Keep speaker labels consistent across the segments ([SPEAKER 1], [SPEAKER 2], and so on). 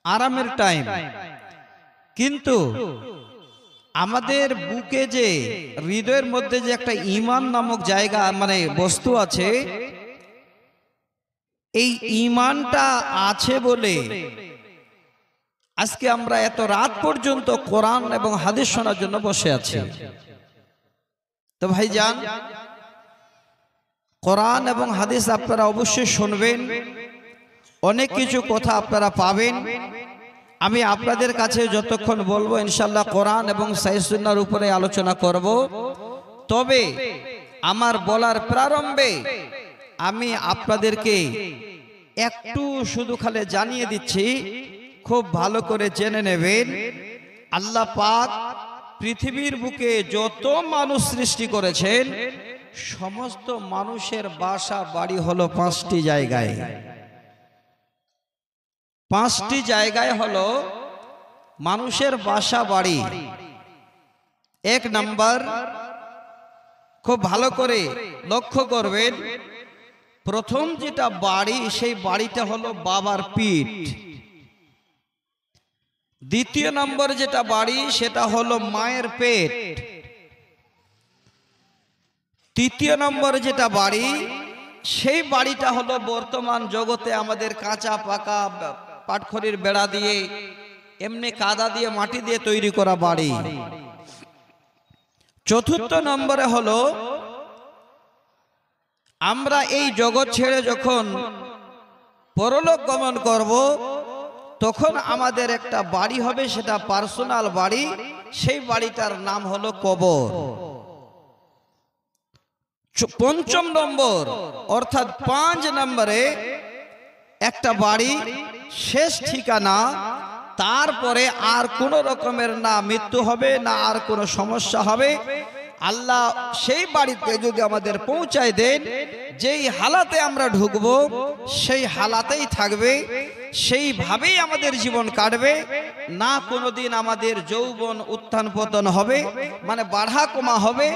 [SPEAKER 1] আরামের টাইম, কিন্তু আমাদের বুকে যে হৃদয়ের মধ্যে যে একটা ঈমান নামক জায়গা মানে বস্তু আছে, এই ঈমানটা আছে বলে আজকে আমরা এত রাত পর্যন্ত কোরআন এবং হাদিস শোনার জন্য বসে আছি। তো ভাইজান, কোরআন এবং হাদিস আপনারা অবশ্যই শুনবেন, অনেক কিছু কথা আপনারা পাবেন। আমি আপনাদের কাছে যতক্ষণ বলবো ইনশাআল্লাহ কোরআন এবং সহিহ সুন্নাহর উপরে আলোচনা করব। তবে আমার বলার প্রারম্ভে আমি আপনাদেরকে একটু শুধু খালি জানিয়ে দিচ্ছি, খুব ভালো করে জেনে নেবেন। আল্লাহ পাক পৃথিবীর বুকে যত মানুষ সৃষ্টি করেছেন, সমস্ত মানুষের বাসা বাড়ি হলো 5টি জায়গায়। 5টি জায়গায় হলো মানুষের বাসা বাড়ি। 1 নাম্বার, খুব ভালো করে লক্ষ্য করবেন, প্রথম যেটা বাড়ি, সেই বাড়িটা হলো বাবার পিঠ। 2য় নম্বর যেটা বাড়ি, সেটা হলো মায়ের পেট। 3য় নম্বর যেটা বাড়ি, সেই বাড়িটা হলো বর্তমান জগতে আমাদের কাঁচা পাকা পাটখড়ির বেড়া দিয়ে, এমনি কাদা দিয়ে মাটি দিয়ে তৈরি করা বাড়ি। 4র্থ নম্বরে হলো আমরা এই জগৎ ছেড়ে যখন পরলোক গমন করব, তখন আমাদের একটা বাড়ি হবে, সেটা পার্সোনাল বাড়ি। সেই বাড়িটার নাম হলো কবর। 5ম নম্বর অর্থাৎ 5 নম্বরে একটা বাড়ি, শেষ ঠিকানা। তারপরে আর কোনো রকমের না মৃত্যু হবে, না আর কোনো সমস্যা হবে। আল্লাহ সেই বাড়িতে যদি আমাদের পৌঁছায় দেন, যেই হালাতে আমরা ঢুকবো সেই হালাতেই থাকবে, সেইভাবেই আমাদের জীবন কাটবে। না কোনোদিন আমাদের যৌবন উত্থান পতন হবে, মানে বাড়া কমা হবে।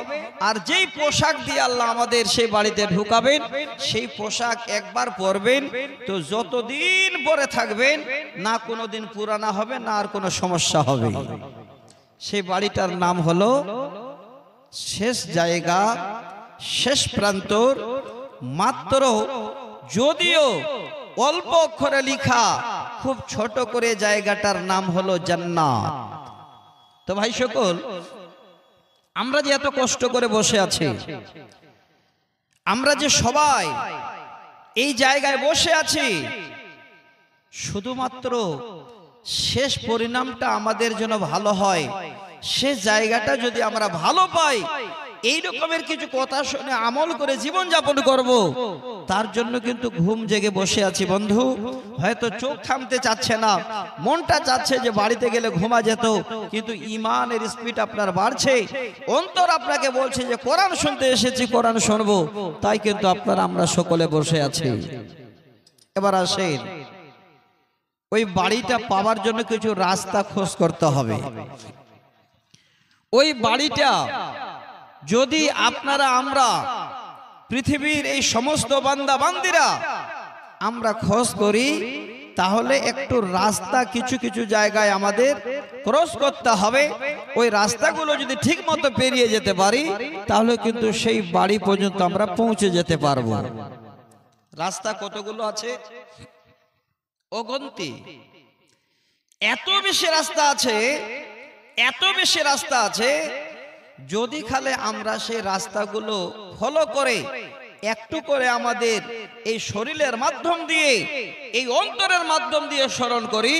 [SPEAKER 1] আর যেই পোশাক দিয়ে আল্লাহ আমাদের সেই বাড়িতে ঢুকাবেন, সেই পোশাক একবার পরবেন তো যতদিন পরে থাকবেন, না কোনোদিন পুরানা হবে, না আর কোনো সমস্যা হবে। সেই বাড়িটার নাম হলো শেষ জায়গা, শেষ প্রান্তর। মাত্র যদিও অল্প অক্ষরে লেখা, খুব ছোট করে জায়গাটার নাম হলো জান্নাত। তো ভাই সকল, আমরা যে এত কষ্ট করে বসে আছি, আমরা যে সবাই এই জায়গায় বসে আছি, শুধুমাত্র শেষ পরিণামটা আমাদের জন্য ভালো হয়, সে জায়গাটা যদি আমরা ভালো পাই, এই রকমের কিছু কথা শুনে আমল করে জীবন যাপন করব, তার জন্য কিন্তু ঘুম জেগে বসে আছি। বন্ধু, হয়তো চোখ থামতে চাচ্ছে না, মনটা চাচ্ছে যে বাড়িতে গেলে ঘুমা যেত, কিন্তু ঈমানের স্পিড আপনার বাড়ছে, অন্তর আপনাকে বলছে যে কোরআন শুনতে এসেছি, কোরআন শুনবো, তাই কিন্তু আপনারা আমরা সকলে বসে আছি। এবার আসেন, ওই বাড়িটা পাওয়ার জন্য কিছু রাস্তা খোঁজ করতে হবে। ওই বাড়িটা যদি আপনারা আমরা পৃথিবীর এই সমস্ত বান্দা বান্দিরা আমরা খোঁজ করি, তাহলে একটু রাস্তা কিছু কিছু জায়গায় আমাদের ক্রস করতে হবে। ওই রাস্তাগুলো যদি ঠিক মতো পেরিয়ে যেতে পারি, তাহলে কিন্তু সেই বাড়ি পর্যন্ত আমরা পৌঁছে যেতে পারবো। রাস্তা কতগুলো আছে? অগন্তি। এত বেশি রাস্তা আছে, এত বেশি রাস্তা আছে। যদি খালে আমরা সেই রাস্তাগুলো ফলো করে একটু করে আমাদের এই শরীরের মাধ্যম দিয়ে, এই অন্তরের মাধ্যম দিয়ে স্মরণ করি,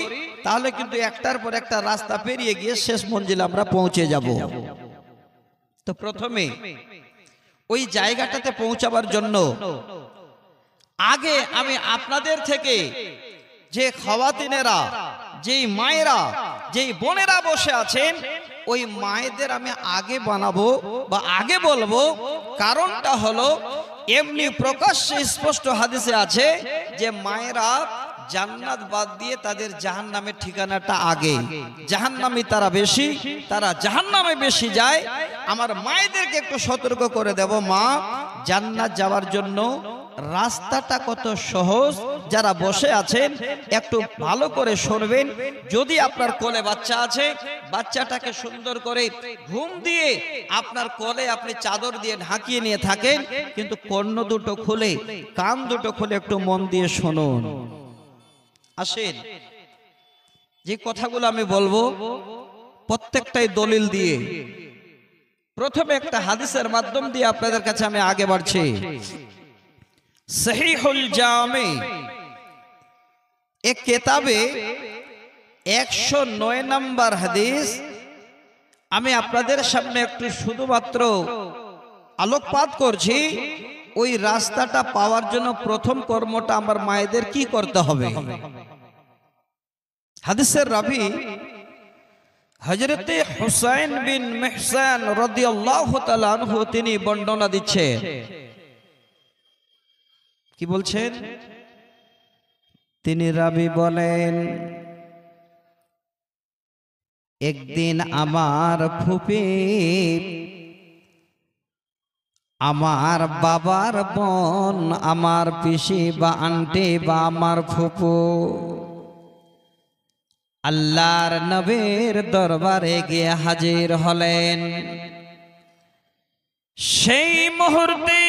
[SPEAKER 1] তাহলে কিন্তু একটার পর একটা রাস্তা পেরিয়ে গিয়ে শেষ মঞ্জিলে আমরা পৌঁছে যাব। তো প্রথমে ওই জায়গাটাতে পৌঁছাবার জন্য আগে আমি আপনাদের থেকে যে খাওয়াতিনেরা, যেই মায়েরা, যেই বোনেরা বসে আছেন, ওই মায়েদের আমি আগে বানাবো বা আগে বলবো। কারণটা হলো, এমনি প্রকাশ্যে স্পষ্ট হাদিসে আছে যে মায়েরা জান্নাত বাদ দিয়ে তাদের জাহান্নামের ঠিকানাটা আগে। জাহান্নামী তারা বেশি, তারা জাহান্নামে বেশি যায়। আমার মায়েদেরকে একটু সতর্ক করে দেব, মা, জান্নাত যাওয়ার জন্য রাস্তাটা কত সহজ, যারা বসে আছেন একটু ভালো করে শুনবেন। যদি আপনার কোলে বাচ্চা আছে, বাচ্চাটাকে সুন্দর করে ঘুম দিয়ে আপনার কোলে আপনি চাদর দিয়ে ঢাকিয়ে নিয়ে থাকেন, কিন্তু কর্ণ দুটো খুলে, কান দুটো খুলে একটু মন দিয়ে শুনুন। আসেন, যে কথাগুলো আমি বলবো প্রত্যেকটাই দলিল দিয়ে, প্রথমে একটা হাদিসের মাধ্যম দিয়ে আপনাদের কাছে আমি আগে বাড়ছি। সহিহুল জামি এক কিতাবে 109 নম্বর হাদিস আমি আপনাদের সামনে একটু শুধুমাত্র আলোকপাত করছি। ওই রাস্তাটা পাওয়ার জন্য প্রথম কর্মটা আমার মায়েদের কি করতে হবে। হাদিসের রাবি হযরতে হুসাইন বিন মেহসান রাদিয়াল্লাহু তাআলা আনহু, তিনি বর্ণনা দিচ্ছেন। কি বলছেন? তিনি রাবি বলেন, একদিন আমার ফুপি আমার বাবার বোন, আমার পিসি বা আন্টি বা আমার ফুপু আল্লাহর নবীর দরবারে গিয়ে হাজির হলেন। সেই মুহূর্তে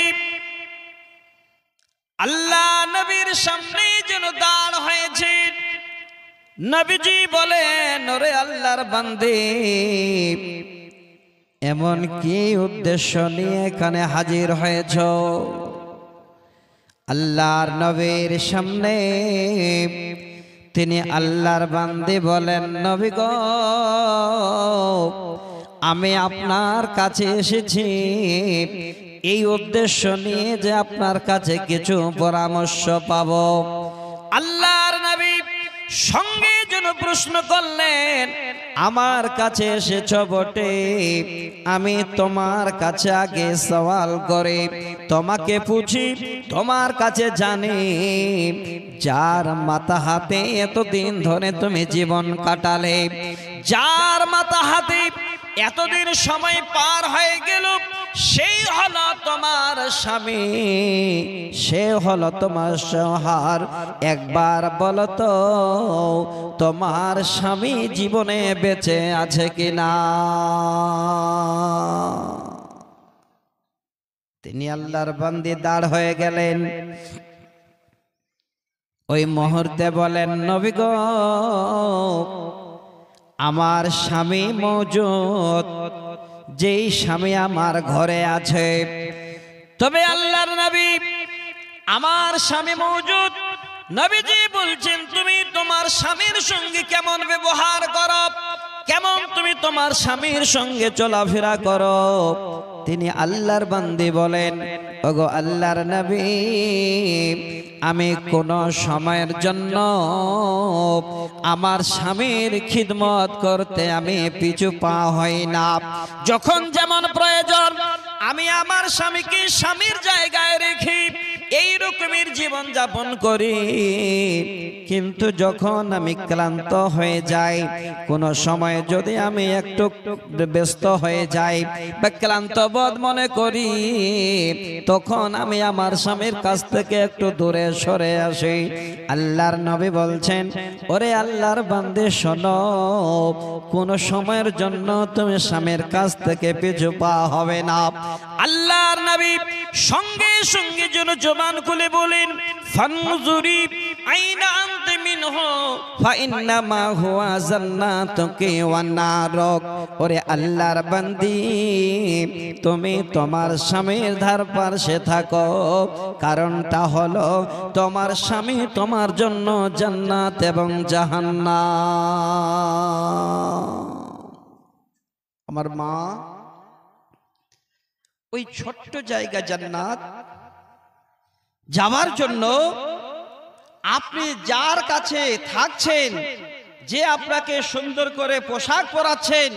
[SPEAKER 1] আল্লাহ নবীর সামনে যেন দাঁড় হয়েছে। নবীজি বলেন, ওরে আল্লাহর বান্দে, এমন কি উদ্দেশ্য নিয়ে এখানে হাজির হয়েছ? আল্লাহর নবীর সামনে তিনি আল্লাহর বান্দে বলেন, নবী গো, আমি আপনার কাছে এসেছি এই উদ্দেশ্য নিয়ে যে আপনার কাছে কিছু পরামর্শ পাব। আল্লাহর নবী সঙ্গে যেন প্রশ্ন করলেন, আমার কাছে এসেছ বটে, আমি তোমার কাছে আগে সওয়াল করে তোমাকে পুছি, তোমার কাছে জানি যার মাথা হাতে এতদিন ধরে তুমি জীবন কাটালে, যার মাথা হাতে এতদিন সময় পার হয়ে গেল, সেই হলো তোমার স্বামী, সে হলো তোমার সহার। একবার বলো তো, তোমার স্বামী জীবনে বেঁচে আছে কিনা? তিনি আল্লাহর বান্দী দাঁড় হয়ে গেলেন। ওই মুহূর্তে বলেন, নবী গো, আমার স্বামী মওজুদ, যেই স্বামী আমার ঘরে আছে। তবে আল্লাহর নবী, আমার স্বামী মওজুদ। নবীজি বলছেন, তুমি তোমার স্বামীর সঙ্গে কেমন ব্যবহার করো, কেমন তুমি তোমার স্বামীর সঙ্গে চলাফেরা করো? তিনি আল্লাহর বান্দী বলেন, ওগো আল্লাহর নবী, আমি কোন সময়ের জন্য আমার স্বামীর খিদমত করতে আমি পিছু পা হই না। যখন যেমন প্রয়োজন আমি আমার স্বামীকে স্বামীর জায়গায় রেখে এই রকমের জীবন যাপন করি। কিন্তু যখন আমি ক্লান্ত হয়ে যাই, কোন সময় যদি আমি একটু ব্যস্ত হয়ে যাই বা ক্লান্ত বোধ মনে করি, তখন আমি আমার স্বামীর কাছ থেকে একটু দূরে সরে আসি। আল্লাহর নবী বলছেন, ওরে আল্লাহর বান্দে শোনো, কোন সময়ের জন্য তুমি স্বামীর কাছ থেকে পিছু পা হবে না। আল্লাহর নবী সঙ্গে সঙ্গে যেন জবান খুলে বলেন, ফানজুরি আইনা আনতে মিনহু ফাইন্নামা হুয়া জান্নাতুকি ওয়া নারুক। ওরে আল্লাহর বান্দি, তুমি তোমার স্বামীর ধার পাশে থাকো, কারণটা হলো তোমার স্বামী তোমার জন্য জান্নাত এবং জাহান্নাম। আমার মা, ওই ছোট্ট জায়গা জান্নাত যাওয়ার জন্য আপনি যার কাছে থাকছেন, যে আপনাকে সুন্দর করে পোশাক পরাচ্ছেন,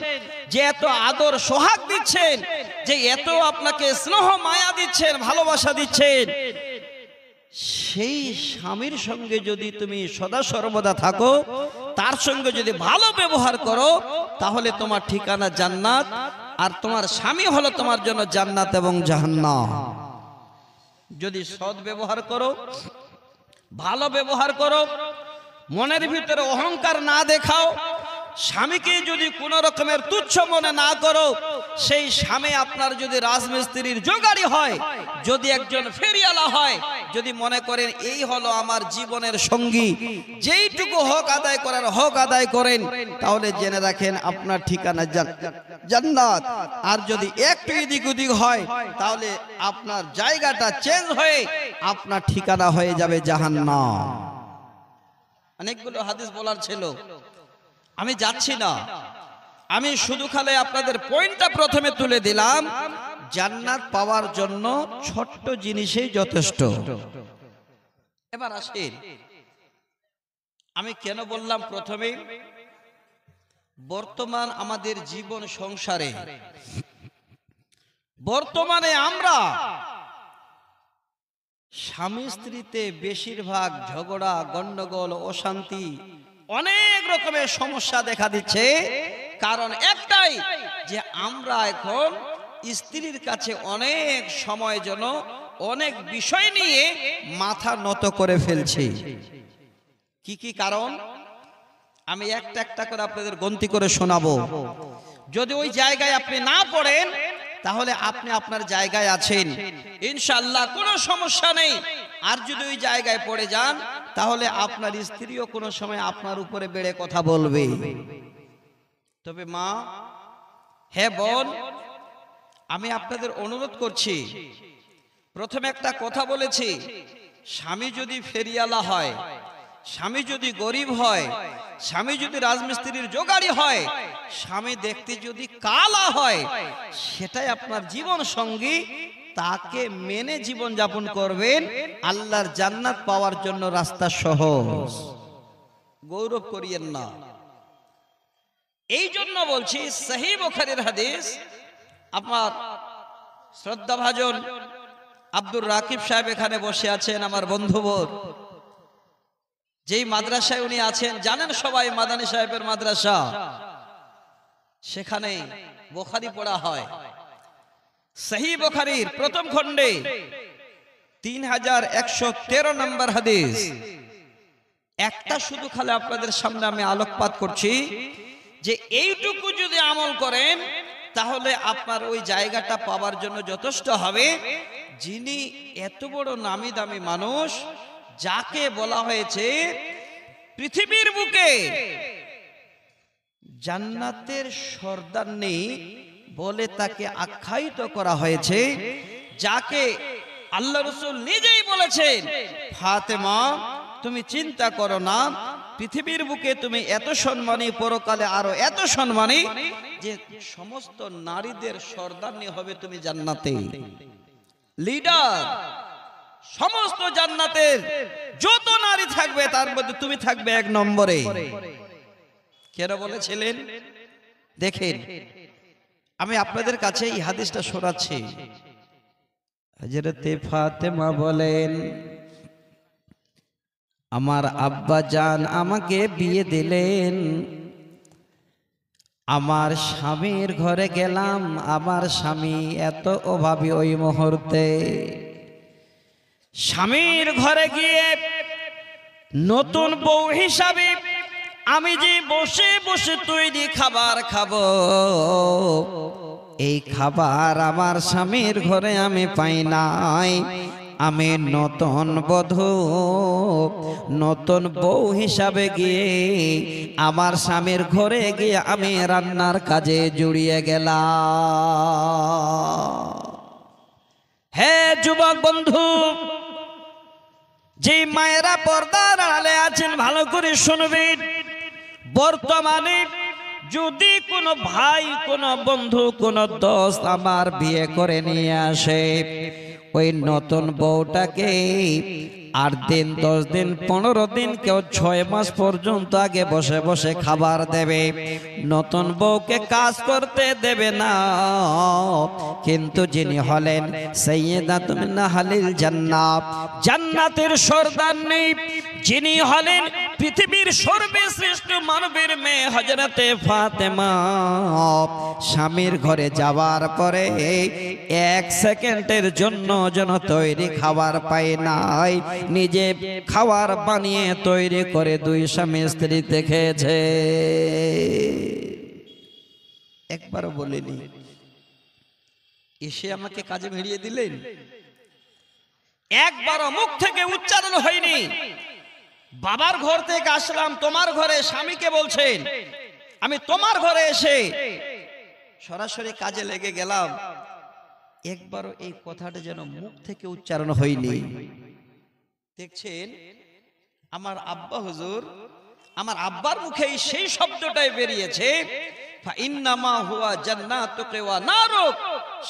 [SPEAKER 1] যে এত আদর সোহাগ দিচ্ছেন, যে এত আপনাকে স্নেহ মায়া দিচ্ছেন, ভালোবাসা দিচ্ছেন, সেই স্বামীর সঙ্গে যদি তুমি সদা সর্বদা থাকো, তার সঙ্গে যদি ভালো ব্যবহার করো, তাহলে তোমার ঠিকানা জান্নাত, আর তোমার স্বামী হলো তোমার জন্য জান্নাত এবং জাহান্নাম। যদি সৎ ব্যবহার করো, ভালো ব্যবহার করো, মনের ভিতরে অহংকার না দেখাও, স্বামীকে যদি কোনো রকমের তুচ্ছ মনে না করো। সেই স্বামী আপনার যদি রাজমিস্ত্রির জোগাড়ি হয়, যদি একজন ফেরিওয়ালা হয়, যদি মনে করেন এই হলো আমার জীবনের সঙ্গী, যেইটুকু হক আদায় করার হক আদায় করেন, তাহলে জেনে রাখেন আপনার ঠিকানা জান্নাত। আর যদি একটু এদিক ওদিক হয়, তাহলে আপনার জায়গাটা চেঞ্জ হয়ে আপনার ঠিকানা হয়ে যাবে জাহান্নাম। অনেকগুলো হাদিস বলার ছিল, আমি যাচ্ছি না, আমি শুধু খালি আপনাদের পয়েন্টটা প্রথমে তুলে দিলাম। জান্নাত পাওয়ার জন্য ছোট্ট জিনিসই যথেষ্ট। এবার আসেন, আমি কেন বললাম প্রথমে, বর্তমান আমাদের জীবন সংসারে বর্তমানে আমরা স্বামী স্ত্রীতে বেশিরভাগ ঝগড়া, গন্ডগোল, অশান্তি, অনেক রকমের সমস্যা দেখা দিচ্ছে। কারণ একটাই, যে আমরা এখন স্ত্রীর কাছে অনেক সময় জন্য অনেক বিষয় নিয়ে মাথা নত করে ফেলছি। কি কি কারণ আমি একটা একটা করে আপনাদের গন্তি করে শোনাবো। যদি ওই জায়গায় আপনি না পড়েন, তাহলে আপনি আপনার জায়গায় আছেন, ইনশাআল্লাহ কোনো সমস্যা নেই। আর যদি ওই জায়গায় পড়ে যান, তাহলে আপনার স্ত্রীও কোনো সময় আপনার উপরে বেড়ে কথা বলবে। তবে মা, হে বোন, আমি আপনাদের অনুরোধ করছি, প্রথমে একটা কথা বলেছি, স্বামী যদি ফেরিওয়ালা হয়, স্বামী যদি গরিব হয়, স্বামী যদি রাজমিস্ত্রির জোগাড়ি হয়, স্বামী দেখতে যদি কালা হয়, সেটাই আপনার জীবন সঙ্গী। তাকে মেনে জীবন যাপন করবেন, আল্লাহর জান্নাত পাওয়ার জন্য রাস্তা সহজ। গৌরব করিয়েন না। এই জন্য বলছি, সহিহ বুখারীর হাদিস, আমার শ্রদ্ধাভাজন আব্দুর রাকিব সাহেব এখানে বসে আছেন, আমার বন্ধুবর। যেই মাদ্রাসায় উনি আছেন জানেন সবাই, মাদানী সাহেবের মাদ্রাসা, সেখানে বুখারী পড়া হয়। সহিহ বুখারীর প্রথম খণ্ডে 3113 নম্বর হাদিস। একটা শুধু খালি আপনাদের সামনে আমি আলোকপাত করছি, যে এইটুকু যদি আমল করেন, তাহলে আপনার ওই জায়গাটা পাওয়ার জন্য যথেষ্ট হবে। যিনি এত বড় নামি দামি মানুষ, যাকে বলা হয়েছে পৃথিবীর বুকে জান্নাতের সর্দারনী বলে তাকে আখ্যায়িত করা হয়েছে, যাকে আল্লাহ রাসূল নিজেই বলেছেন, ফাতেমা তুমি চিন্তা করো না, পৃথিবীর বুকে তুমি এত সম্মানী, পরকালে আরো এত সম্মানী, যে সমস্ত নারীদের সর্দারনী হবে তুমি জান্নাতে, লিডার। সমস্ত জান্নাতের যত নারী থাকবে, তার মধ্যে তুমি থাকবে 1 নম্বরে। কেন বলেছিলেন দেখেন, আমি আপনাদের কাছে এই হাদিসটা শোনাচ্ছি। হযরতে ফাতেমা বলেন, আমার আব্বা জান আমাকে বিয়ে দিলেন, আমার স্বামীর ঘরে গেলাম, আমার স্বামী এত অভাবী ওই মুহূর্তে। স্বামীর ঘরে গিয়ে নতুন বউ হিসাবে আমি যে বসে বসে তৈরি খাবার খাবো, এই খাবার আমার স্বামীর ঘরে আমি পাই নাই। আমি নতুন বধূ, নতুন বউ হিসাবে গিয়ে আমার স্বামীর ঘরে গিয়ে আমি রান্নার কাজে জড়িয়ে গেলাম। হে যুবক বন্ধু, যে মায়েরা পর্দার আড়ালে আছেন, ভালো করে শুনবেন। বর্তমানে যদি কোনো ভাই, কোনো বন্ধু, কোনো দোস্ত আমার বিয়ে করে নিয়ে আসে, ওই নতুন বউটাকে 8 দিন, 10 দিন, 15 দিন, কেউ 6 মাস পর্যন্ত আগে বসে বসে খাবার দেবে। নতুন বউকে কাজ করতে দেবে না। কিন্তু যিনি হলেন সাইয়্যিদাতুন আহলিল জান্নাত, জান্নাতের সর্দারনী, যিনি হলেন পৃথিবীর সর্বশ্রেষ্ঠ মানবের মেয়ে হযরতে ফাতেমা, স্বামীর ঘরে যাওয়ার পরে এক সেকেন্ডের জন্য যেন তৈরি খাবার পায় নাই, নিজে খাবার বানিয়ে তৈরি করে দুই স্বামী স্ত্রীতে খেয়েছে। একবারও বলিনি, এসে আমাকে কাজে ভিড়িয়ে দিলেন, একবারও মুখ থেকে উচ্চারণ হয়নি বাবার ঘর থেকে আসলাম তোমার ঘরে, স্বামীকে বলছেন আমি তোমার ঘরে এসে সরাসরি কাজে লেগে গেলাম, একবারও এই কথাটা যেন মুখ থেকে উচ্চারণ হয়নি। দেখছেন আমার আব্বা হুজুর, আমার আব্বার মুখেই সেই শব্দটাই বেরিয়েছে, ফাইন্নামা হুয়া জান্নাতুকা ওয়া নারুক,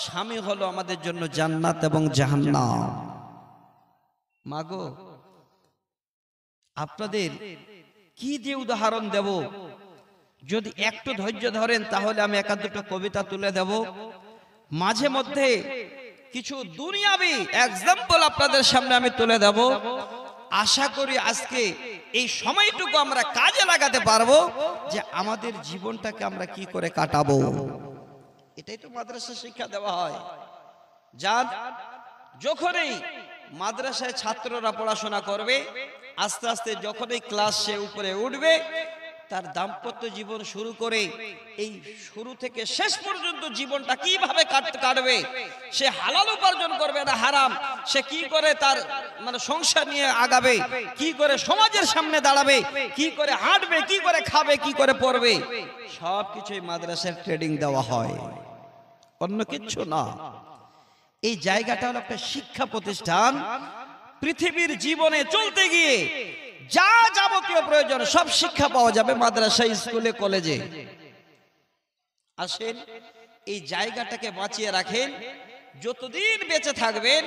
[SPEAKER 1] স্বামী হলো আমাদের জন্য জান্নাত এবং জাহান্নাম। মাগো, আপনাদের কি দিয়ে উদাহরণ দেব, যদি একটু ধৈর্য ধরেন তাহলে আমি একা দুটো কবিতা তুলে দেব। মাঝে মধ্যে কিছু দুনিয়াবি এক্সাম্পল আপনাদের সামনে আমি তুলে দেব। আশা করি আজকে এই সময়টুকু আমরা কাজে লাগাতে পারবো যে আমাদের জীবনটাকে আমরা কি করে কাটাবো। এটাই তো মাদ্রাসা শিক্ষা দেওয়া হয়। যার যখনই মাদ্রাসায় ছাত্ররা পড়াশোনা করবে, আস্তে আস্তে যখনই ক্লাস সে উপরে উঠবে, তার দাম্পত্য জীবন শুরু করে এই শুরু থেকে শেষ পর্যন্ত জীবনটা কিভাবে কাটবে, সে হালাল উপার্জন করবে না হারাম, সে কি করে তার মানে সংসার নিয়ে আগাবে, কি করে সমাজের সামনে দাঁড়াবে, কি করে হাঁটবে, কি করে খাবে, কি করে পড়বে, সবকিছুই মাদ্রাসার ট্রেনিং দেওয়া হয়, অন্য কিচ্ছু না। এই জায়গাটা হলো একটা শিক্ষা প্রতিষ্ঠান। পৃথিবীর জীবনে চলতে গিয়ে যা যাবতীয় প্রয়োজন সব শিক্ষা পাওয়া যাবে মাদ্রাসা, স্কুলে, কলেজে। আসেন এই জায়গাটাকে বাঁচিয়ে রাখেন। যতদিন বেঁচে থাকবেন,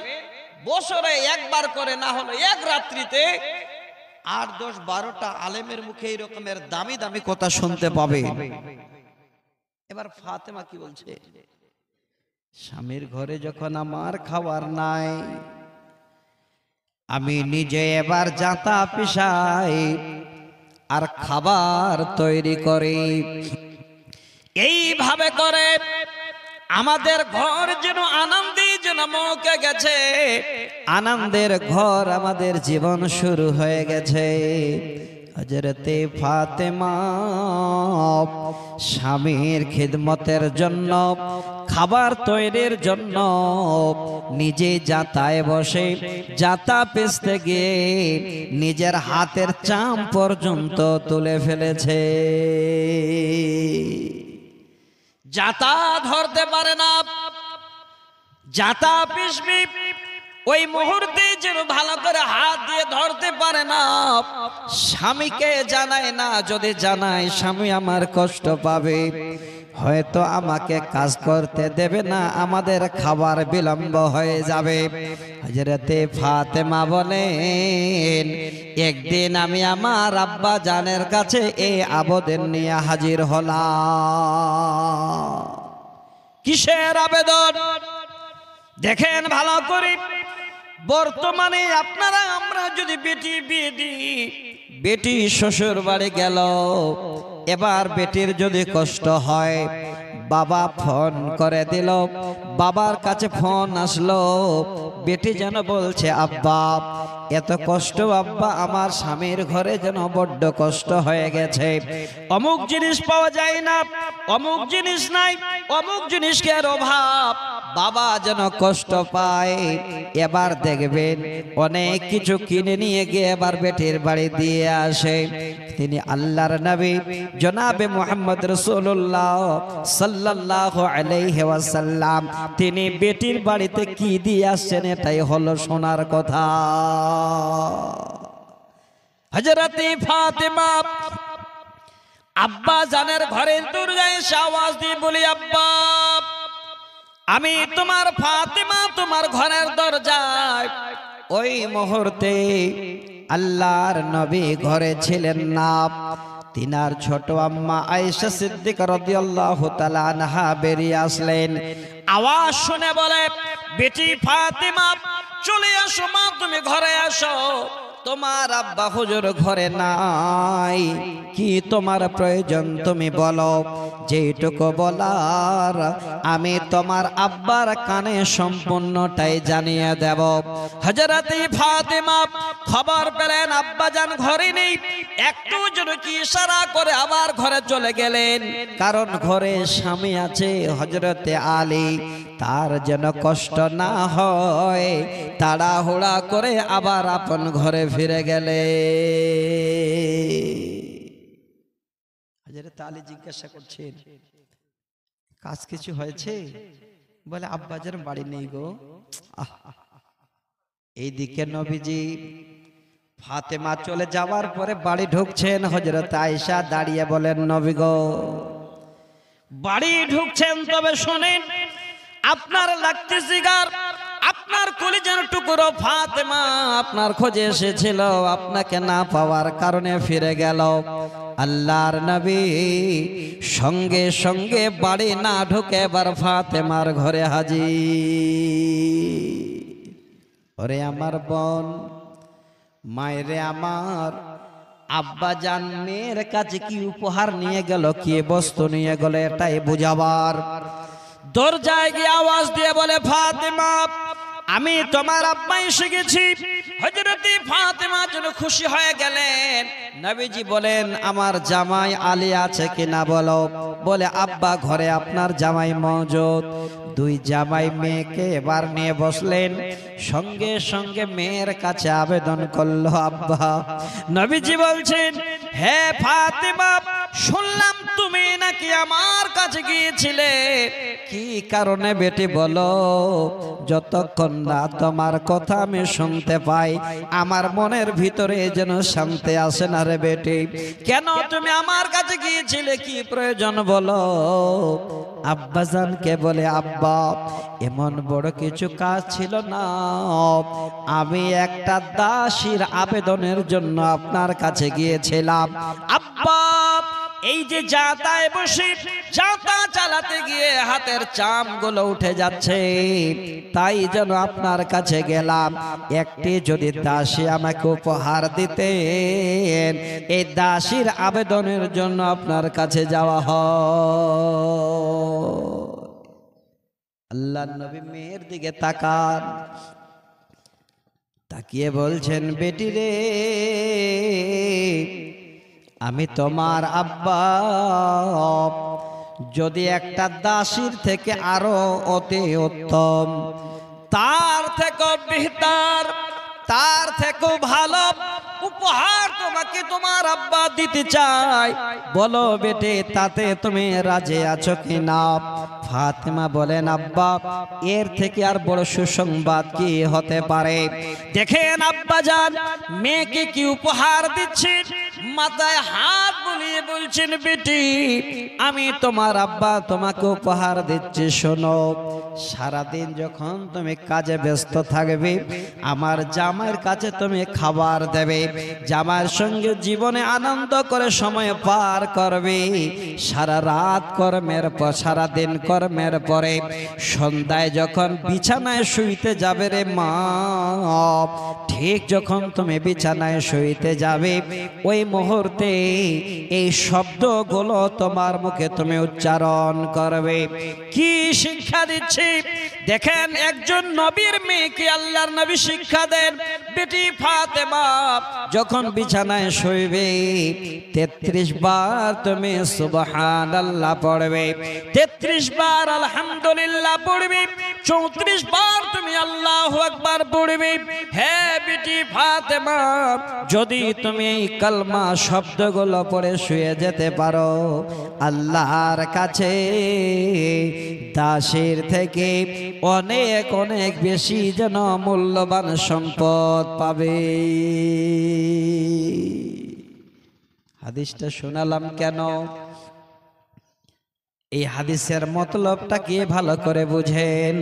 [SPEAKER 1] বছরে একবার করে না হলো এক রাত্রিতে 8, 10, 12টা আলেমের মুখে এই রকমের দামি দামি কথা শুনতে পাবে। এবার ফাতেমা কি বলছে, স্বামীর ঘরে যখন আমার খাবার নাই, আমি নিজে এবার জাতা পিষাই আর খাবার তৈরি করি। এইভাবে করে আমাদের ঘর যেন আনন্দে যেন মৌকে গেছে, আনন্দের ঘর আমাদের জীবন শুরু হয়ে গেছে। হযরতে ফাতেমা স্বামীর খিদমতের জন্য, খাবার তৈরির জন্য নিজে জাতায় বসে জাতা পেছতে গিয়ে নিজের হাতের চাম পর্যন্ত তুলে ফেলেছে। জাতা ধরতে পারে না, জাতা পিষবি ওই মুহূর্তে যেন ভালো করে হাত দিয়ে ধরতে পারে না, স্বামীকে জানায় না। যদি জানায় স্বামী আমার কষ্ট পাবে, হয়তো আমাকে কাজ করতে দেবে না, আমাদের খাবার বিলম্ব হয়ে যাবে। হযরতে ফাতেমা বলেন, একদিন আমি আমার আব্বা জানের কাছে এই আবেদন নিয়ে হাজির হলাম। কিসের আবেদন দেখেন ভালো করে। বর্তমানে আপনারা আমরা যদি বেটি বিয়ে দিই, বেটি শ্বশুর বাড়ি গেল, এবার বেটির যদি কষ্ট হয়, বাবা ফোন করে দিল, বাবার কাছে ফোন আসলো, বেটি যেন বলছে আব্বা এত কষ্ট, আব্বা আমার স্বামীর ঘরে যেন বড্ড কষ্ট হয়ে গেছে, অমুক জিনিস পাওয়া যায় না, অমুক জিনিস নাই, অমুক জিনিসের অভাব, বাবা যেন কষ্ট পায়। এবার দেখবেন অনেক কিছু কিনে নিয়ে গিয়ে এবার বেটির বাড়ি দিয়ে আসে। তিনি আল্লাহর নবী জনাবে মুহাম্মদ রাসূলুল্লাহ সাল্লাল্লাহু আলাইহি ওয়াসাল্লাম, তিনি বেটির বাড়িতে কি দিয়ে আসছেন এটাই হলো শোনার কথা। হযরতে ফাতেমা আব্বা জানের ঘরের দরজায় আওয়াজ দিয়ে বলি, আব্বা আমি তোমার ফাতেমা তোমার ঘরের দরজায়। ওই মুহূর্তে আল্লাহর নবী ঘরে ছিলেন না, তিনার ছোট আম্মা আয়েশা সিদ্দিকা রাদিয়াল্লাহু তাআলা আনহা বেরিয়ে আসলেন। আওয়াজ শুনে বলে, বেটি ফাতেমা চলে আসো মা, তুমি ঘরে আসো, তোমার আব্বা হুজুর ঘরে নাই। কি তোমার প্রয়োজন তুমি বলো, যেটুকু বলার আমি তোমার আব্বার কানে সম্পূর্ণটাই জানিয়ে দেব। হযরত ফাতেমা খবর পেলেন আব্বাজান ঘরে নেই, একটু যেন কি ইশারা করে আবার ঘরে চলে গেলেন, কারণ ঘরে স্বামী আছে হযরতে আলী, তার যেন কষ্ট না হয় তাড়াহুড়া করে আবার আপন ঘরে ফিরে গেলে। হযরত আলী জিজ্ঞাসা করছেন, কাজ কিছু হয়েছে? বলে আব্বাজান বাড়ি নেই গো। এইদিকে নবীজি ফাতেমা চলে যাওয়ার পরে বাড়ি ঢুকছেন, হযরত আয়েশা দাঁড়িয়ে বলেন, নবী গো বাড়ি ঢুকছেন, তবে শুনেন আপনার লাগতেছে গার, আপনার কলিজার টুকরো ফাতেমা আপনার খোঁজে এসেছিল, আপনাকে না পাওয়ার কারণে ফিরে গেল। আল্লাহর নবী সঙ্গে সঙ্গে বাড়ি না ঢুকে এবার ফাতেমার ঘরে হাজির। ওরে আমার বোন, মায়েরে আমার, আব্বাজান মেয়ের কাছে কি উপহার নিয়ে গেল, কি বস্তু নিয়ে গেল, এটাই বুঝাবার। দরজায় গিয়ে আওয়াজ দিয়ে বলে, ফাতেমা আমি তোমার আব্বা এসে গেছি। হযরত ফাতেমা যেন খুশি হয়ে গেলেন। নবীজি বলেন, আমার জামাই আলী আছে কিনা বলো। বলে, আব্বা ঘরে আপনার জামাই মওজুদ। দুই জামাই মেয়েকে এবার নিয়ে বসলেন, সঙ্গে সঙ্গে মেয়ের কাছে আবেদন করলো, আব্বা। নবীজি বলছেন, হে ফাতেমা শুনলাম তুমি নাকি আমার কাছে গিয়েছিলে, কি কারণে বেটি বলো? যতক্ষণ না তোমার কথা আমি শুনতে পাই আমার মনের ভিতরে যেন শান্তি আসে না রে বেটি। কেন তুমি আমার কাছে গিয়েছিলে, কি প্রয়োজন বলো? আব্বাজানকে বলে, আব্বা এমন বড় কিছু কাজ ছিল না, আমি একটা দাসীর আবেদনের জন্য আপনার কাছে গিয়েছিলাম। আব্বা এই যে যাতায় বসে যাতা চালাতে গিয়ে হাতের চামগুলো উঠে যাচ্ছে, তাই যেন আপনার কাছে গেলাম। একটি যদি দাসী আমাকে উপহার দিতেন, এই দাসীর আবেদনের জন্য আপনার কাছে যাওয়া হয়। আল্লাহর নবী মেয়ের দিকে তাকান, তাকিয়ে বলছেন, বেটি রে আমি তোমার আব্বা, যদি একটা দাসীর থেকে আরো অতি উত্তম, তার থেকে বেহতর, তার থেকে ভালো উপহার তোমাকে তোমার আব্বা দিতে চাই, বলো বেটে তাতে তুমি রাজি আছো কিনা? ফাতেমা বলেন, আব্বা এর থেকে আর বড় সুসংবাদ কি হতে পারে? দেখেন আব্বাজান মেয়েকে কি উপহার দিচ্ছেন, মাথায় হাত বুলিয়ে বলছেন, বেটি আমি তোমার আব্বা তোমাকে উপহার দিচ্ছি। শোনো, সারাদিন যখন তুমি কাজে ব্যস্ত থাকবে, আমার জামাইয়ের কাছে তুমি খাবার দেবে, জামাইয়ের সঙ্গে জীবনে আনন্দ করে সময় পার করবে। সারা রাত কর্মের পর, সারাদিন কর্মের পরে সন্ধ্যায় যখন বিছানায় শুইতে যাবে রে মা, ঠিক যখন তুমি বিছানায় শুইতে যাবে ওই মুহূর্তে এই শব্দগুলো তোমার মুখে তুমি উচ্চারণ করবে। কি শিক্ষা দিচ্ছি দেখেন, একজন নবীর মেয়েকে আল্লাহর নবী শিক্ষা দেন, বেটি ফাতেমা যখন বিছানায় শুইবে 33 বার তুমি সুবহানাল্লাহ পড়বে, 33 বার আলহামদুলিল্লাহ পড়বে, 34 বার তুমি আল্লাহু আকবার পড়বে। হে বেটি ফাতেমা, যদি তুমি এই কালমা শব্দগুলো পড়ে শুয়ে যেতে পারো, আল্লাহর কাছে দাসের থেকে অনেক অনেক বেশি যেন মূল্যবান সম্পদ পাবে। হাদিসটা শোনালাম কেন? এই হাদিসের মতলবটা কি ভালো করে বুঝেন।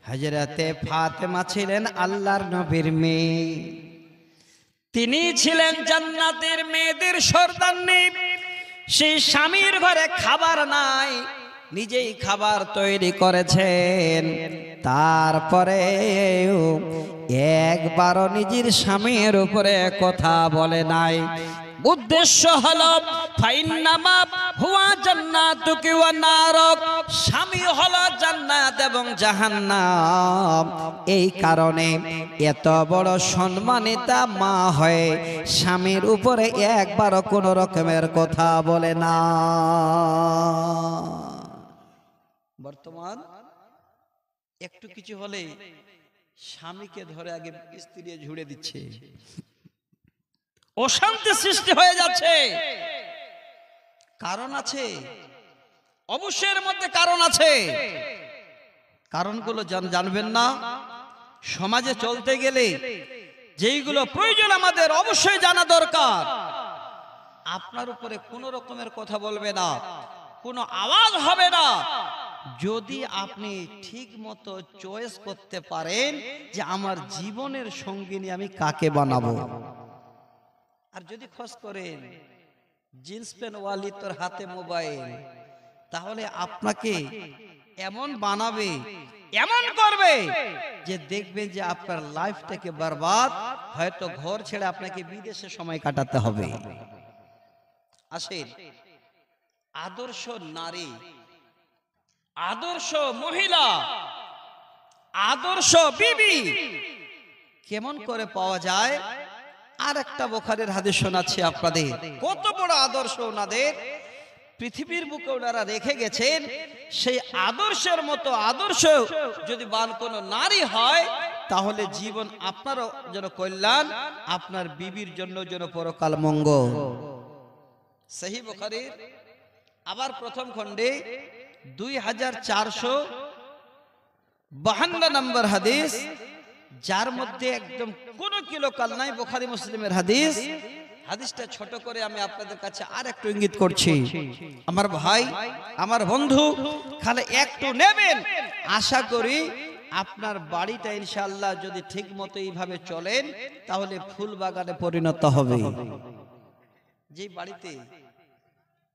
[SPEAKER 1] হযরতে ফাতেমা ছিলেন আল্লাহর নবীর মেয়ে, তিনি ছিলেন জান্নাতের মেয়েদের সর্দারনী। সেই স্বামীর ঘরে খাবার নাই, নিজেই খাবার তৈরি করেছেন, তারপরে একবারও নিজের স্বামীর উপরে কথা বলে নাই। উদ্দেশ্য হলো ফাইন্নামা হুয়া জান্নাতুকি ওয়া নারুক, স্বামী হলো জান্নাত এবং জাহান্নাম। এই কারণে এত বড় সম্মানিতা মা হয়ে স্বামীর উপরে একবারও কোনো রকমের কথা বলে না। বর্তমান একটু কিছু হলে স্বামীকে ধরে আগে স্ত্রী ঝুড়ে দিচ্ছে, অশান্তি সৃষ্টি হয়ে যাচ্ছে। কারণ আছে, অবশ্যই এর মধ্যে কারণ আছে। কারণগুলো জানবেন না? সমাজে চলতে গেলে যেইগুলো প্রয়োজন আমাদের অবশ্যই জানা দরকার। আপনার উপরে কোনো রকমের কথা বলবে না, কোনো আওয়াজ হবে না, যদি আপনি ঠিক মতো চয়েস করতে পারেন যে আমার জীবনের সঙ্গিনী আমি কাকে বানাবো। আর যদি খোঁজ করেন জিন্স প্যান্ট ওয়ালি তোর হাতে মোবাইল, তাহলে আপনাকে এমন বানাবে, এমন করবে যে দেখবেন যে আপনার লাইফটাকে বরবাদ, হয়তো ঘর ছেড়ে আপনাকে বিদেশে সময় কাটাতে হবে। আসেন, আদর্শ নারী, আদর্শ মহিলা, আদর্শ বিবি কেমন করে পাওয়া যায়? আর একটা বুখারীর হাদিস শোনাচ্ছি আপনাদের। কত বড় আদর্শ ওনাদের, পৃথিবীর বুকে ওনারা রেখে গেছেন। সেই আদর্শের মতো আদর্শ যদি বান কোনো নারী হয়, তাহলে জীবন আপনারও যেন কল্যাণ, আপনার বিবির জন্য যেন পরকাল মঙ্গল। সহিহ বুখারীর আবার প্রথম খণ্ডে 2452 নম্বর হাদিস, যার মধ্যে একদম কোনো কিলোকাল নাই, বুখারী মুসলিমের হাদিস। হাদিসটা ছোট করে আমি আপনাদের কাছে আর একটু ইঙ্গিত করছি। আমার ভাই, আমার বন্ধু, খালি একটু নেবেন। আশা করি আপনার বাড়িটা ইনশাআল্লাহ যদি ঠিক মতো এইভাবে চলেন, তাহলে ফুল বাগানে পরিণত হবে। যে বাড়িতে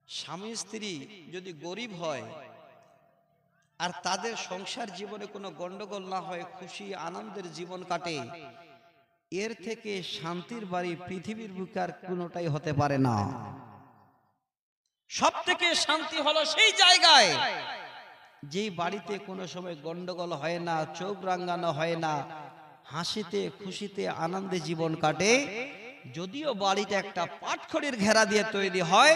[SPEAKER 1] স্বামী স্ত্রী যদি গরিব হয় আর তাদের সংসার জীবনে কোনো গন্ডগোল না হয়, খুশি আনন্দের জীবন কাটে, এর থেকে শান্তির বাড়ি পৃথিবীর বুকে আর কোনোটাই হতে পারে না। সব থেকে শান্তি হলো সেই জায়গায় যেই বাড়িতে কোনো সময় গন্ডগোল হয় না, চোখ রাঙানো হয় না, হাসিতে খুশিতে আনন্দে জীবন কাটে। যদিও বাড়িটা একটা পাটখড়ির ঘেরা দিয়ে তৈরি হয়,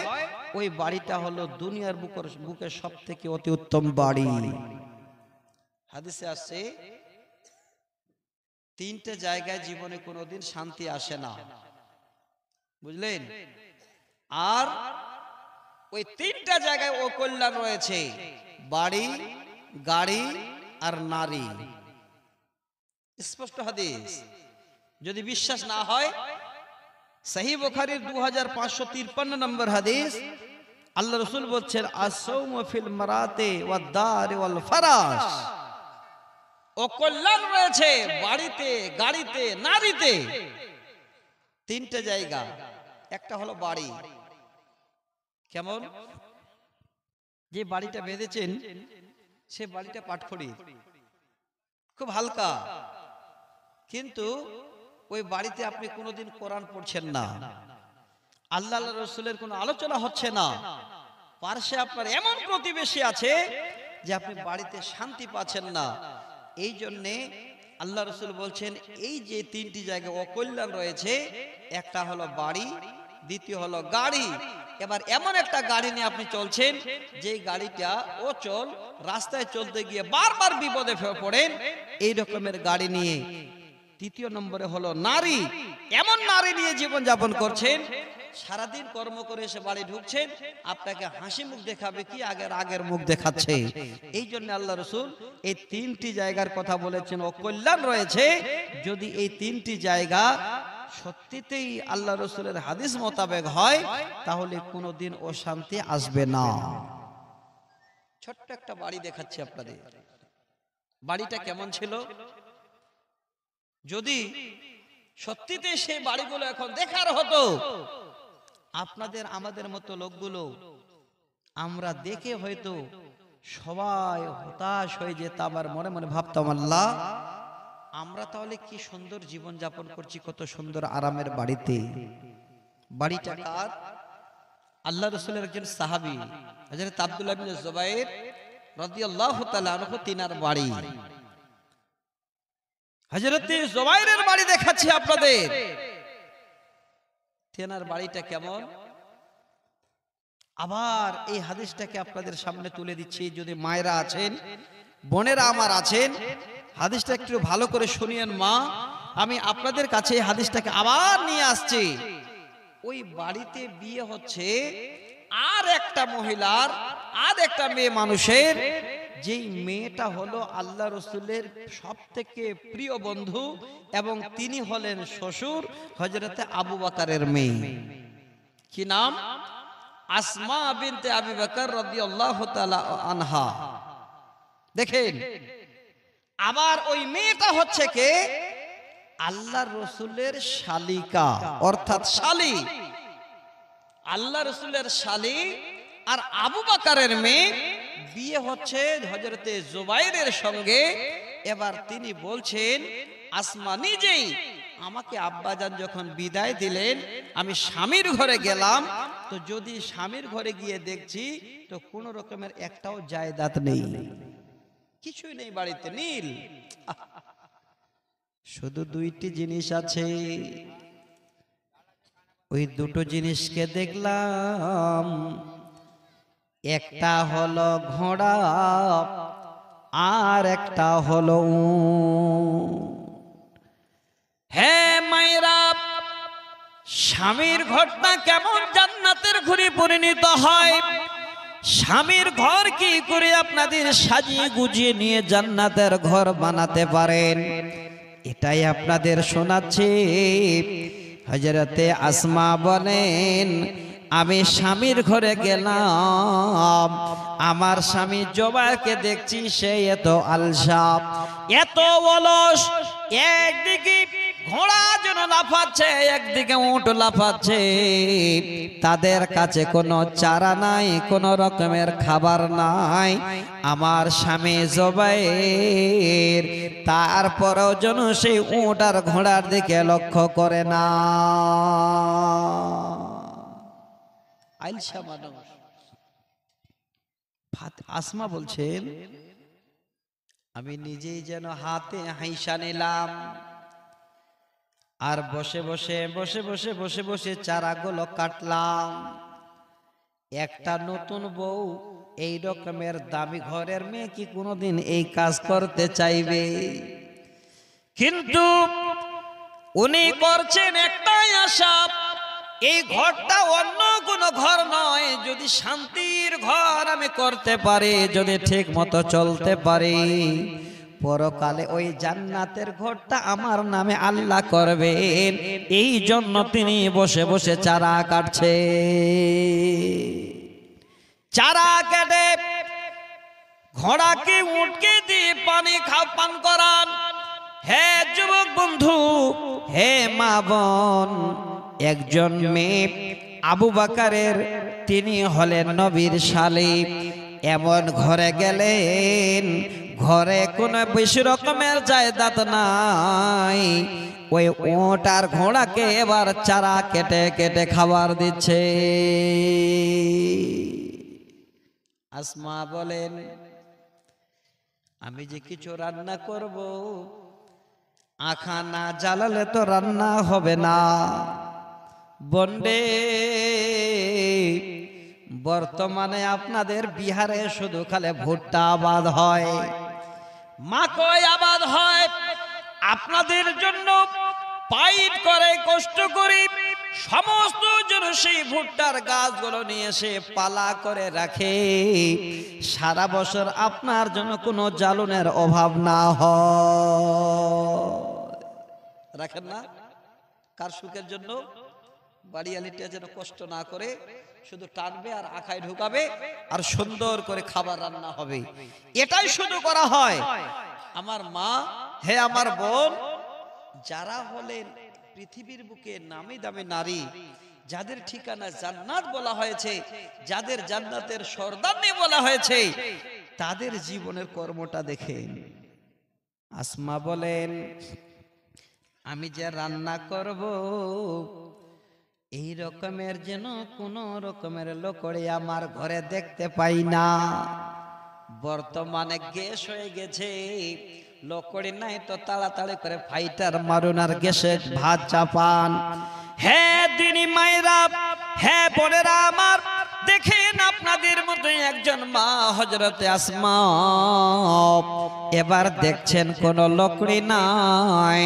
[SPEAKER 1] ওই বাড়িটা হলো দুনিয়ার বুকে সব থেকে অতি উত্তম বাড়ি। হাদিসে আসছে, তিনটে জায়গায় জীবনে কোনোদিন শান্তি আসে না, বুঝলেন? আর ওই তিনটা জায়গায় ও কল্যাণ রয়েছে, বাড়ি, গাড়ি আর নারী। স্পষ্ট হাদিস। যদি বিশ্বাস না হয়, সহিহ বুখারীর 2553 নম্বর হাদিস, আল্লাহ রাসূল বলছেন, আস-সাওমু ফিল মারাতি ওয়াদ দারি ওয়াল ফারাশ। ও কল্যাণ রয়েছে বাড়িতে, গাড়িতে, নারীতে। তিনটে জায়গা। একটা হলো বাড়ি। কেমন? যে বাড়িটা বেঁধেছেন সে বাড়িটা পাটখড়ি, খুব হালকা, কিন্তু ওই বাড়িতে আপনি কোনোদিন কোরআন পড়ছেন না, আল্লাহ রাসূলের কোনো আলোচনা হচ্ছে না। পাশে আপনার এমন প্রতিবেশী আছে যে আপনি বাড়িতে শান্তি পাচ্ছেন না। এই জন্যে আল্লাহ রাসূল বলছেন, এই যে তিনটি জায়গায় অকল্যাণ রয়েছে, একটা হলো বাড়ি, দ্বিতীয় হলো গাড়ি। এবার এমন একটা গাড়ি নিয়ে আপনি চলছেন, যে গাড়িটা অচল, রাস্তায় চলতে গিয়ে বারবার বিপদে পড়েন, এই রকমের গাড়ি নিয়ে। তৃতীয় নম্বরে হলো নারী। এমন নারী নিয়ে জীবন যাপন করছেন, সারাদিন কর্ম করে এসে বাড়ি ঢুকছেন, আপনাকে হাসি মুখ দেখাবে কি আগের মুখ দেখাচ্ছে। এই জন্য আল্লাহ রাসূল এই তিনটি জায়গার কথা বলেছেন, ও কল্যাণ রয়েছে। যদি এই তিনটি জায়গা সত্যিতেই আল্লাহ রাসূলের হাদিস মোতাবেক হয়, তাহলে কোনোদিন অশান্তি আসবে না। ছোট্ট একটা বাড়ি দেখাচ্ছি আপনাদের। বাড়িটা কেমন ছিল? যদি সত্যিতে সেই বাড়িগুলো এখন দেখার হতো, আপনাদের আমাদের মতো লোকগুলো আমরা দেখে হয়তো সবাই হতাশ হয়ে যেতাম, আর মনে মনে ভাবতাম, আল্লাহ, আমরা তাহলে কি সুন্দর জীবন যাপন করছি, কত সুন্দর আরামের বাড়িতে। বাড়িটা কার? আল্লাহ রাসূলের একজন সাহাবী হযরত আব্দুল্লাহ বিন জুবাইর রাদিয়াল্লাহু তাআলা আনহু তিনার বাড়ি। হযরত জুবাইরের বাড়ি দেখাচ্ছি আপনাদের। তিনার বাড়িটা কেমন, আবার এই হাদিসটাকে আপনাদের সামনে তুলে দিচ্ছি। যদি মায়েরা আছেন, বোনেরা আমার আছেন, হাদিসটা একটু ভালো করে শুনিয়েন মা। আমি আপনাদের কাছে এই হাদিসটাকে আবার নিয়ে আসছি। ওই বাড়িতে বিয়ে হচ্ছে আর একটা মহিলার, আর একটা মেয়ে মানুষের, যেই মেয়েটা হলো আল্লাহ রাসূলের সবথেকে প্রিয় বন্ধু এবং তিনি হলেন শ্বশুর হযরতে আবু বকরের মেয়ে। কি নাম? আসমা বিনতে আবি বকর রাদিয়াল্লাহু তাআলা আনহা। দেখেন, আবার ওই মেয়েটা হচ্ছে কে? আল্লাহর রাসূলের শালিকা, অর্থাৎ শালী। আল্লাহ রাসূলের শালী আর আবু বকরের মেয়ে বিয়ে হচ্ছে হযরতে জুবাইরের সঙ্গে। এবার তিনি বলছেন, আসমা নিজেই আমাকে আব্বাজান যখন বিদায় দিলেন, আমি স্বামীর ঘরে গেলাম, তো যদি স্বামীর ঘরে গিয়ে দেখছি তো কোনো রকমের একটাও জায়দাত নেই, কিছুই নেই বাড়িতে, নীল। শুধু দুইটি জিনিস আছে। ওই দুটো জিনিসকে দেখলাম, একটা হলো ঘোড়া আর একটা হলো উট। হ্যাঁ মায়েরা, স্বামীর ঘরটা কেমন জান্নাতের ঘরে পরিণত হয়, স্বামীর ঘর কি করে আপনাদের সাজিয়ে গুজিয়ে নিয়ে জান্নাতের ঘর বানাতে পারেন, এটাই আপনাদের শোনাচ্ছি। হযরতে আসমা বলেন, আমি স্বামীর ঘরে গেলাম, আমার স্বামী জুবাইরকে দেখছি সে এত আলসাপ, এত অলস, একদিকে ঘোড়া যেন লাফাচ্ছে, একদিকে উট লাফাচ্ছে, তাদের কাছে কোনো চারা নাই, কোনো রকমের খাবার নাই। আমার স্বামী জুবাইর তারপরেও যেন সেই উট আর ঘোড়ার দিকে লক্ষ্য করে না। আলসা মানুষ। আসমা বলছেন, আমি নিজেই যেন হাতে হাইসা নিলাম, আর বসে বসে বসে বসে বসে বসে চারাগুলো কাটলাম। একটা নতুন বউ এই রকমের দামি ঘরের মেয়ে কি কোনোদিন এই কাজ করতে চাইবে? কিন্তু উনি করছেন একটাই আশা, এই ঘরটা অন্য কোনো ঘর নয়, যদি শান্তির ঘর আমি করতে পারি, যদি ঠিক মতো চলতে পারি, পরকালে ওই জান্নাতের ঘরটা আমার নামে আল্লাহ করবেন। এই জন্য তিনি বসে বসে চারা কাটছে। চারা কেটে ঘোড়াকে উটকে দিয়ে পানি পান করান। হে যুবক বন্ধু, হে মা বোন, একজন মেয়ে আবু বকরের, তিনি হলেন নবীর শালী, এমন ঘরে গেলেন, ঘরে কোনো বেশি রকমের জায়দাত নাই, ওই উট আর ঘোড়াকে এবার চারা কেটে কেটে খাবার দিচ্ছে। আসমা বলেন, আমি যে কিছু রান্না করব, আখা না জ্বালালে তো রান্না হবে না। বন্ডে, বর্তমানে আপনাদের বিহারে শুধু খালি ভুট্টা আবাদ হয়, মাকই আবাদ হয়। আপনাদের জন্য পাইট করে, কষ্ট করে সমস্ত জন সেই ভুট্টার গাছগুলো নিয়ে এসে পালা করে রাখে, সারা বছর আপনার জন্য কোনো জ্বালনের অভাব না হয়। রাখেন না? কার সুখের জন্য? বাড়িয়ালিটা যেন কষ্ট না করে, শুধু টানবে আর আখায় ঢুকাবে আর সুন্দর করে খাবার রান্না হবে, এটাই শুধু করা হয়। আমার মা, হে আমার বোন, যারা হলেন পৃথিবীর বুকে নামি দামি নারী, যাদের ঠিকানা জান্নাত বলা হয়েছে, যাদের জান্নাতের সর্দারনি বলা হয়েছে, তাদের জীবনের কর্মটা দেখেন। আসমা বলেন, আমি যে রান্না করব, এই রকমের যেন কোন রকমের লোকড়ি আমার ঘরে দেখতে পাই না। বর্তমানে গ্যাস হয়ে গেছে, লোকড়ি নাই তো তাড়াতাড়ি করে ফাইটার মারুন আর গ্যাসে ভাত চাপান। হ্যাঁ দিনী মায়েরা, হ্যাঁ বোনেরা আমার, দেখেন আপনাদের মতো একজন মা হযরতে আসমা এবার দেখছেন কোন লোকড়ি নাই।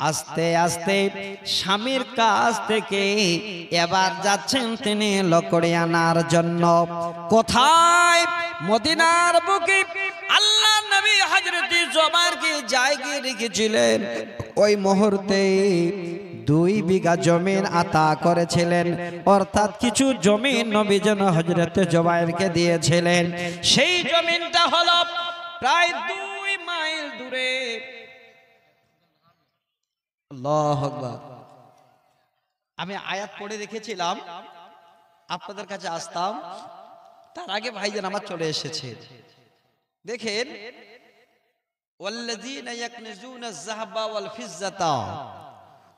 [SPEAKER 1] আস্তে আস্তে স্বামীর কাছ থেকে এবার যাচ্ছেন তিনি লোকড়ি আনার জন্য। কোথায়? মদিনার বুকে আল্লাহ নবী হযরত জুবাইরকে জায়গায় রেখেছিলেন। ওই মুহূর্তে 2 বিঘা জমিন আতা করেছিলেন, অর্থাৎ কিছু জমিন নবী যেন হযরত জুবাইরকে দিয়েছিলেন। সেই জমিনটা হলো প্রায় 2 মাইল দূরে। আল্লাহু আকবার। আমি আয়াত পড়ে রেখেছিলাম, আপনাদের কাছে আসতাম, তার আগে ভাইজান আমার চলে এসেছে। দেখেন, ওয়াল্লাযীনা ইয়াকনিজুনা আয-যাহাবা ওয়াল ফিজ্জাতা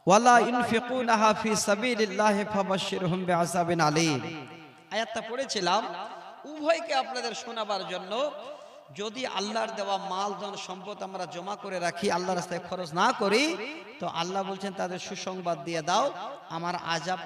[SPEAKER 1] ওয়ালা ইউনফিকুনাহা ফি সাবিলিল্লাহি ফাবাশশিরহুম বিআযাবিন আলীম। আয়াতটা পড়েছিলাম উভয়কে আপনাদের শোনাবার জন্য। যদি আল্লাহর দেওয়া মাল ধন সম্পদ আমরা জমা করে রাখি, আল্লাহর রাস্তায় খরচ না করি, তো আল্লাহ বলছেন তাদের সুসংবাদ দিয়ে দাও, আমার আযাব